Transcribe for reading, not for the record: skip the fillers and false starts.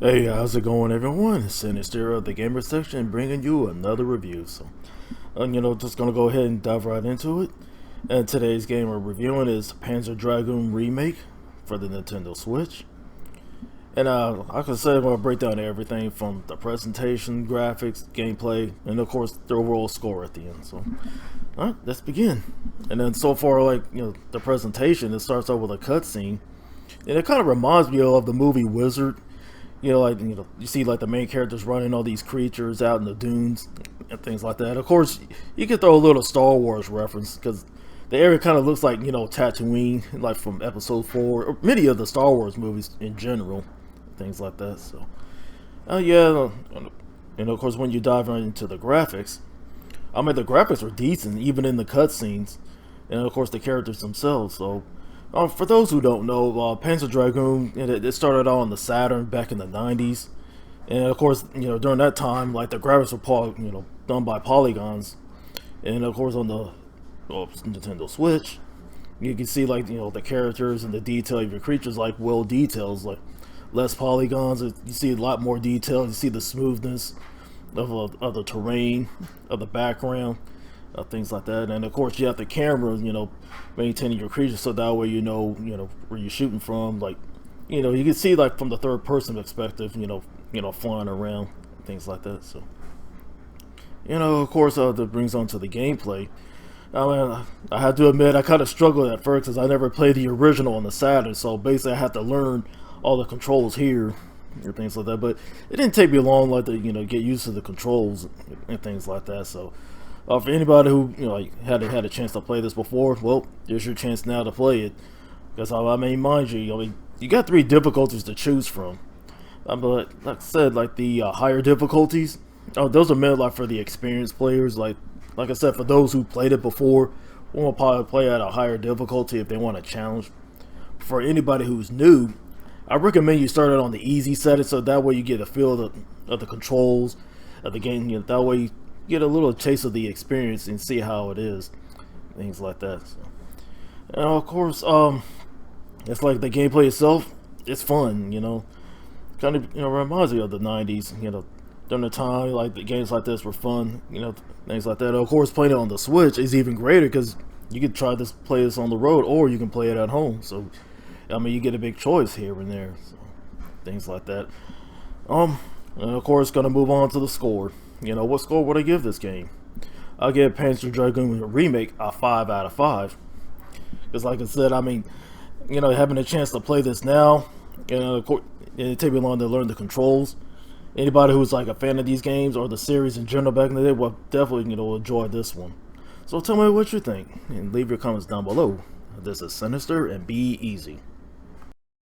Hey, how's it going, everyone? It's Sinister of the Gamer section, bringing you another review. So, just gonna go ahead and dive right into it. And today's game we're reviewing is Panzer Dragoon Remake for the Nintendo Switch. And like I said, I'm gonna break down everything from the presentation, graphics, gameplay, and of course the overall score at the end. So, all right, let's begin. And then so far, the presentation, it starts out with a cutscene, and it kind of reminds me of the movie Wizard. You see like the main characters running all these creatures out in the dunes and things like that. Of course, you can throw a little Star Wars reference because the area kind of looks like, Tatooine, like from Episode 4, or many of the Star Wars movies in general, things like that. So, yeah, and of course when you dive right into the graphics, I mean the graphics are decent even in the cutscenes, and of course the characters themselves. So. For those who don't know, Panzer Dragoon, it started out on the Saturn back in the 90s. And of course, during that time, like the graphics were, done by polygons. And of course on the Nintendo Switch, you can see like, the characters and the detail of your creatures like well details, like less polygons. You see a lot more detail. You see the smoothness of the terrain, of the background. Things like that, and of course you have the camera, maintaining your creatures so that way you know where you're shooting from. Like, you can see like from the third person perspective, flying around, things like that. So, of course, that brings on to the gameplay. I mean, I have to admit I kind of struggled at first because I never played the original on the Saturn, so basically I had to learn all the controls here and things like that. But it didn't take me long, like to get used to the controls and things like that. So. For anybody who had a chance to play this before, well, there's your chance now to play it. Because I mean, mind you, you got 3 difficulties to choose from. But like I said, like the higher difficulties, those are meant like for the experienced players. Like I said, for those who played it before, will probably play at a higher difficulty if they want a challenge. For anybody who's new, I recommend you start it on the easy setting, so that way you get a feel of the controls of the game. That way you get a little taste of the experience and see how it is, things like that. So. And of course, it's like the gameplay itself, it's fun, kind of reminds me of the 90s, during the time like the games like this were fun, things like that. Of course, playing it on the Switch is even greater because you can play this on the road, or you can play it at home. So I mean, you get a big choice here and there, so, things like that. And of course, gonna move on to the score. What score would I give this game? I'll give Panzer Dragoon Remake a 5 out of 5. Because like I said, I mean, having a chance to play this now, it take me long to learn the controls. Anybody who's like a fan of these games or the series in general back in the day will definitely, enjoy this one. So tell me what you think, and leave your comments down below. This is Sinister, and be easy.